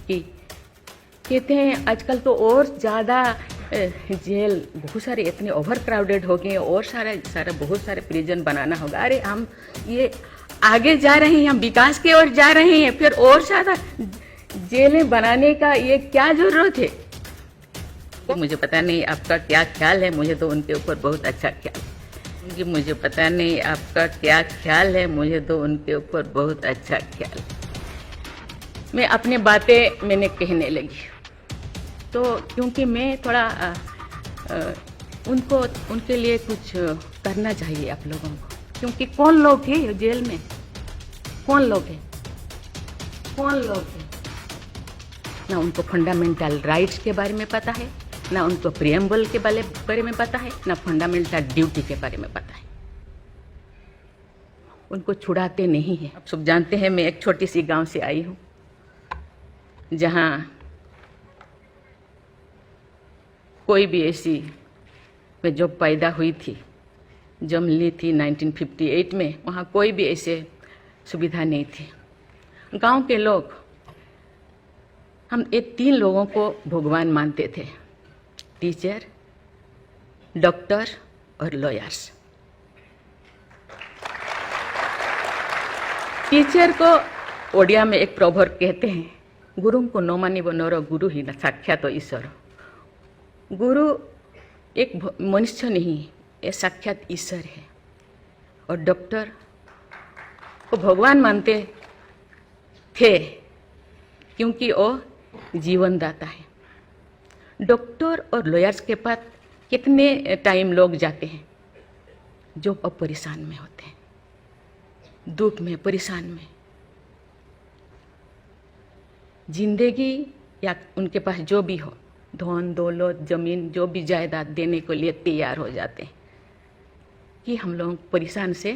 कि कहते हैं आजकल तो और ज़्यादा जेल बहुत सारे इतने ओवर क्राउडेड हो गए, और सारा बहुत सारे प्रिजन बनाना होगा। अरे हम ये आगे जा रहे हैं, हम विकास की ओर जा रहे हैं, फिर और ज़्यादा जेलें बनाने का ये क्या ज़रूरत है? मुझे पता नहीं आपका क्या ख्याल है, मुझे तो उनके ऊपर बहुत अच्छा ख्याल है। कि मुझे पता नहीं आपका क्या ख्याल है, मुझे तो उनके ऊपर बहुत अच्छा ख्याल है। मैं अपनी बातें मैंने कहने लगी, तो क्योंकि मैं थोड़ा उनके लिए कुछ करना चाहिए आप लोगों को, क्योंकि कौन लोग हैं जेल में, कौन लोग हैं ना उनको फंडामेंटल राइट्स के बारे में पता है, ना उनको प्रियम्बल के बारे में पता है, ना फंडामेंटल ड्यूटी के बारे में पता है। उनको छुड़ाते नहीं हैं। आप सब जानते हैं मैं एक छोटी सी गांव से आई हूँ, जहाँ कोई भी ऐसी, मैं जब पैदा हुई थी, जन्म ली थी 1958 में, वहाँ कोई भी ऐसे सुविधा नहीं थी। गांव के लोग, हम ये 3 लोगों को भगवान मानते थे, टीचर, डॉक्टर और लॉयर्स। टीचर को ओडिया में एक प्रोवर्ब कहते हैं, गुरु को नो मानिबो नरो गुरु ही न साक्षात ईश्वर। गुरु एक मनुष्य नहीं, ये साक्षात ईश्वर है। और डॉक्टर को भगवान मानते थे क्योंकि वो जीवनदाता है। डॉक्टर और लॉयर्स के पास कितने टाइम लोग जाते हैं जो अब परेशान में होते हैं, दुख में, परेशान में, जिंदगी या उनके पास जो भी हो, धन दौलत जमीन जो भी जायदाद देने के लिए तैयार हो जाते हैं कि हम लोग परेशान से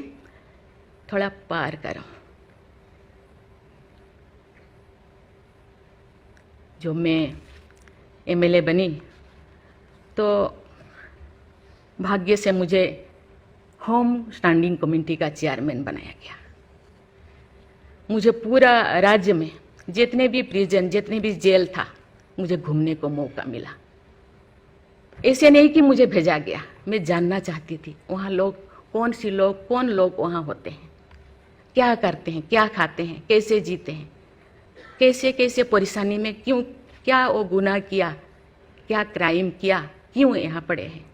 थोड़ा पार करो। जो मैं एमएलए बनी तो भाग्य से मुझे होम स्टैंडिंग कमेटी का चेयरमैन बनाया गया। मुझे पूरा राज्य में जितने भी प्रिजन, जितने भी जेल था, मुझे घूमने को मौका मिला। ऐसे नहीं कि मुझे भेजा गया, मैं जानना चाहती थी वहाँ लोग कौन लोग वहाँ होते हैं, क्या करते हैं, क्या खाते हैं, कैसे जीते हैं, कैसे कैसे परेशानी में, क्यों, क्या वो गुनाह किया, क्या क्राइम किया, क्यों यहाँ पड़े हैं।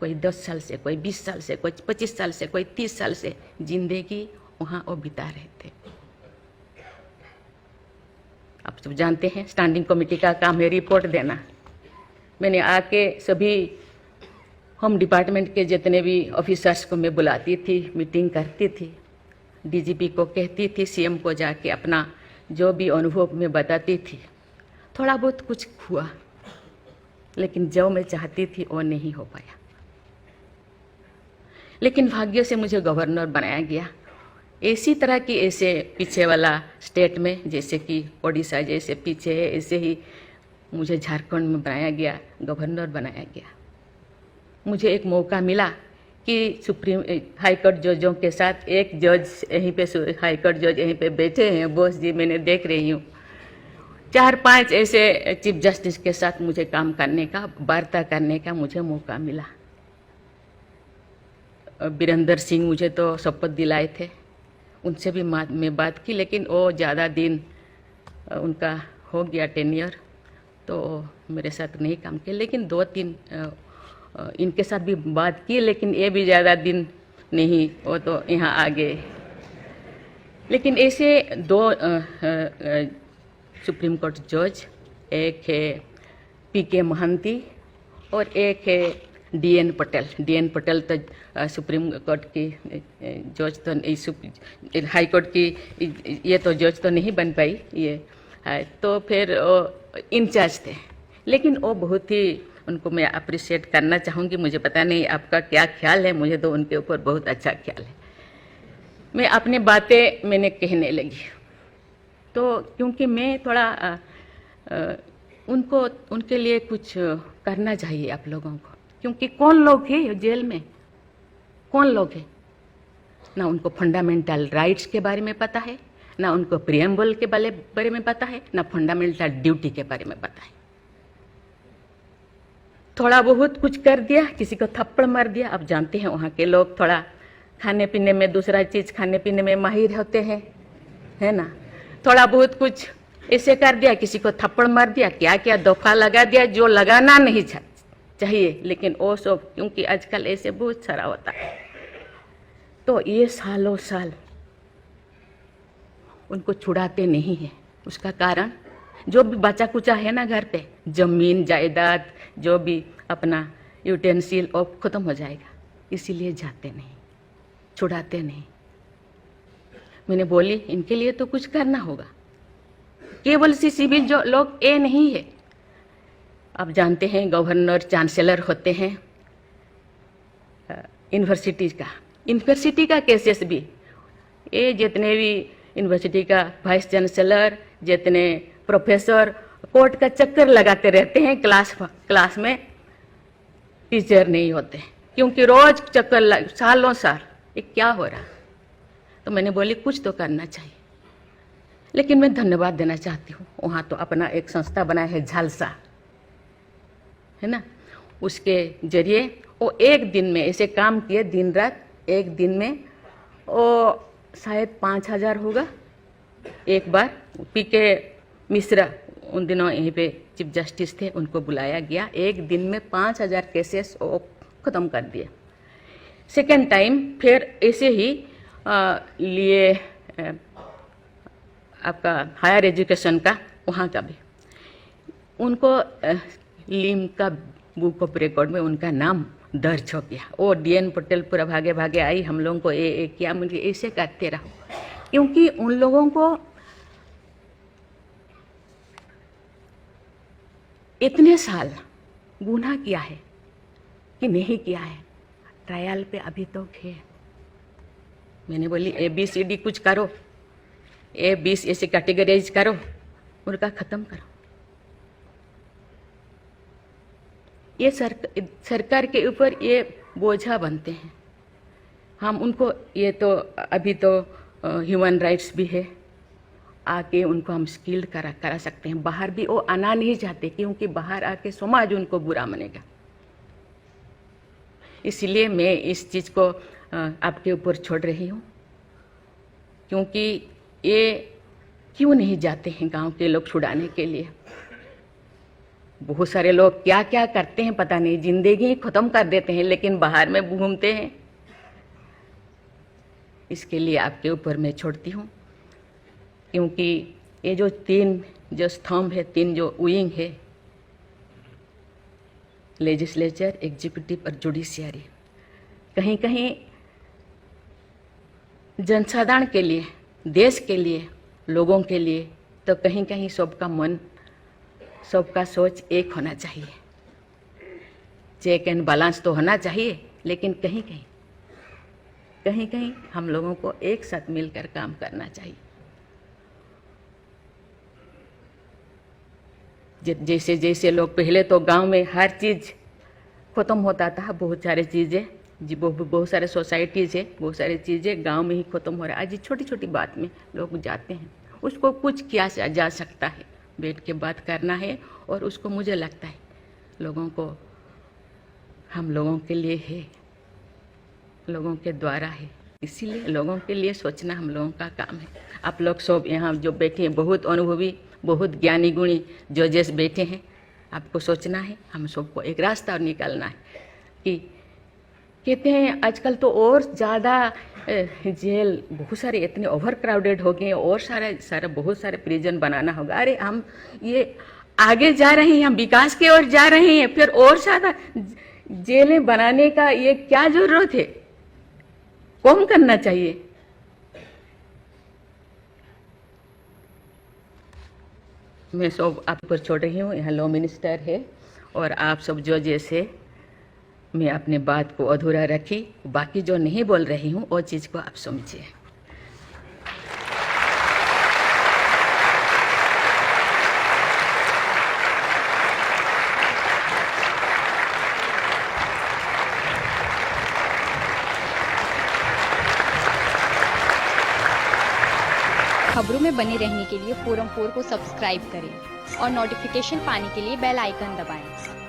कोई 10 साल से, कोई 20 साल से, कोई 25 साल से, कोई 30 साल से जिंदगी वहाँ वो बिता रहे थे। आप सब जानते हैं स्टैंडिंग कमेटी का काम है रिपोर्ट देना। मैंने आके सभी होम डिपार्टमेंट के जितने भी ऑफिसर्स को मैं बुलाती थी, मीटिंग करती थी, डीजीपी को कहती थी, सीएम को जाके अपना जो भी अनुभव मैं बताती थी। थोड़ा बहुत कुछ हुआ, लेकिन जो मैं चाहती थी वो नहीं हो पाया। लेकिन भाग्य से मुझे गवर्नर बनाया गया। इसी तरह की ऐसे पीछे वाला स्टेट में, जैसे कि ओडिशा जैसे पीछे है, ऐसे ही मुझे झारखंड में बनाया गया, गवर्नर बनाया गया। मुझे एक मौका मिला कि सुप्रीम हाई कोर्ट जजों के साथ, एक जज यहीं पे, हाई कोर्ट जज यहीं पे बैठे हैं, बोस जी मैंने देख रही हूँ, 4-5 ऐसे चीफ जस्टिस के साथ मुझे काम करने का, वार्ता करने का मुझे मौका मिला। बीरेंद्र सिंह मुझे तो शपथ दिलाए थे, उनसे भी मैं बात की, लेकिन वो ज़्यादा दिन उनका हो गया टेन्योर, तो मेरे साथ नहीं काम किया। लेकिन 2-3 इनके साथ भी बात की, लेकिन ये भी ज़्यादा दिन नहीं, वो तो यहाँ आ गए। लेकिन ऐसे 2 सुप्रीम कोर्ट जज, एक है पीके महंती और एक है डीएन पटेल तो सुप्रीम कोर्ट की जज तो, हाई कोर्ट की ये तो जज तो नहीं बन पाई ये, तो फिर इंचार्ज थे। लेकिन वो बहुत ही, उनको मैं अप्रिशिएट करना चाहूँगी। मुझे पता नहीं आपका क्या ख्याल है, मुझे तो उनके ऊपर बहुत अच्छा ख्याल है। मैं अपनी बातें मैंने कहने लगी, तो क्योंकि मैं थोड़ा उनके लिए कुछ करना चाहिए आप लोगों को, क्योंकि कौन लोग हैं जेल में, कौन लोग हैं ना उनको फंडामेंटल राइट्स के बारे में पता है, ना उनको प्रियम्बल के बारे में पता है, ना फंडामेंटल ड्यूटी के बारे में पता है। थोड़ा बहुत कुछ कर दिया, किसी को थप्पड़ मार दिया। अब जानते हैं वहाँ के लोग थोड़ा खाने पीने में, दूसरा चीज खाने पीने में माहिर होते हैं, है ना। थोड़ा बहुत कुछ ऐसे कर दिया, किसी को थप्पड़ मार दिया, क्या क्या दफा लगा दिया जो लगाना नहीं चाहिए, लेकिन वो सब क्योंकि आजकल ऐसे बहुत सारा होता है, तो ये सालों साल उनको छुड़ाते नहीं है। उसका कारण जो भी बचा कुचा है ना घर पे, जमीन जायदाद जो भी अपना यूटेंसिल वो खत्म हो जाएगा, इसीलिए जाते नहीं, छुड़ाते नहीं। मैंने बोली इनके लिए तो कुछ करना होगा, केवल सी सिविल जो लोग ये नहीं है। आप जानते हैं गवर्नर चांसलर होते हैं यूनिवर्सिटी का केसेस भी, ये जितने भी यूनिवर्सिटी का वाइस चांसलर, जितने प्रोफेसर कोर्ट का चक्कर लगाते रहते हैं, क्लास में टीचर नहीं होते, क्योंकि रोज चक्कर सालों साल, ये क्या हो रहा। तो मैंने बोली कुछ तो करना चाहिए। लेकिन मैं धन्यवाद देना चाहती हूँ, वहाँ तो अपना एक संस्था बनाया है झालसा, है ना, उसके जरिए वो एक दिन में ऐसे काम किए, दिन रात, एक दिन में वो शायद 5,000 होगा। एक बार पीके मिश्रा उन दिनों यहीं पे चीफ जस्टिस थे, उनको बुलाया गया, एक दिन में 5,000 केसेस वो ख़त्म कर दिए। सेकेंड टाइम फिर ऐसे ही लिए आपका हायर एजुकेशन का, वहाँ का भी उनको लिम का बुक ऑफ रिकॉर्ड में उनका नाम दर्ज हो गया। वो DN पटेल पूरा भागे भागे आई, हम लोगों को ये किया, मुझे ऐसे करते रहो, क्योंकि उन लोगों को इतने साल गुनाह किया है कि नहीं किया है, ट्रायल पे अभी तो है। मैंने बोली ABCD कुछ करो, A20 ऐसे कैटेगराइज करो, उनका ख़त्म करो। ये सरकार के ऊपर ये बोझा बनते हैं। हम उनको, ये तो अभी तो ह्यूमन राइट्स भी है, आके उनको हम स्किल्ड करा सकते हैं। बाहर भी वो आना नहीं चाहते, क्योंकि बाहर आके समाज उनको बुरा मानेगा। इसलिए मैं इस चीज़ को आपके ऊपर छोड़ रही हूँ, क्योंकि ये क्यों नहीं जाते हैं गांव के लोग छुड़ाने के लिए। बहुत सारे लोग क्या क्या करते हैं पता नहीं, जिंदगी खत्म कर देते हैं, लेकिन बाहर में घूमते हैं। इसके लिए आपके ऊपर मैं छोड़ती हूँ, क्योंकि ये जो 3 जो स्तंभ है, 3 जो विंग है, लेजिस्लेचर, एग्जीक्यूटिव और जुडिशियरी, कहीं कहीं जनसाधारण के लिए, देश के लिए, लोगों के लिए, तो कहीं कहीं सबका मन, सबका सोच एक होना चाहिए। चेक एंड बैलेंस तो होना चाहिए, लेकिन कहीं कहीं हम लोगों को एक साथ मिलकर काम करना चाहिए। जैसे जैसे लोग, पहले तो गांव में हर चीज़ ख़त्म होता था, बहुत सारी चीज़ें जी, बहुत सारे सोसाइटीज़ है, बहुत सारी चीज़ें गांव में ही ख़त्म हो रहा है। आज छोटी छोटी बात में लोग जाते हैं, उसको कुछ किया जा सकता है, बैठ के बात करना है, और उसको मुझे लगता है लोगों को, हम लोगों के लिए है, लोगों के द्वारा है, इसीलिए लोगों के लिए सोचना हम लोगों का काम है। आप लोग सब यहाँ जो बैठे हैं, बहुत अनुभवी, बहुत ज्ञानी गुणी जजेस बैठे हैं, आपको सोचना है, हम सबको एक रास्ता और निकालना है। कि कहते हैं आजकल तो और ज़्यादा जेल, बहुत सारे इतने ओवर क्राउडेड हो गए, और सारे बहुत सारे प्रिजन बनाना होगा। अरे हम ये आगे जा रहे हैं, हम विकास की ओर जा रहे हैं, फिर और ज़्यादा जेलें बनाने का ये क्या जरूरत है, कम करना चाहिए। मैं सब आप पर छोड़ रही हूँ, यहाँ लॉ मिनिस्टर है, और आप सब जो जैसे, मैं अपने बात को अधूरा रखी, बाकी जो नहीं बोल रही हूँ वो चीज़ को आप समझिए। खबरों में बने रहने के लिए फोरम 4 को सब्सक्राइब करें और नोटिफिकेशन पाने के लिए बेल आइकन दबाएं।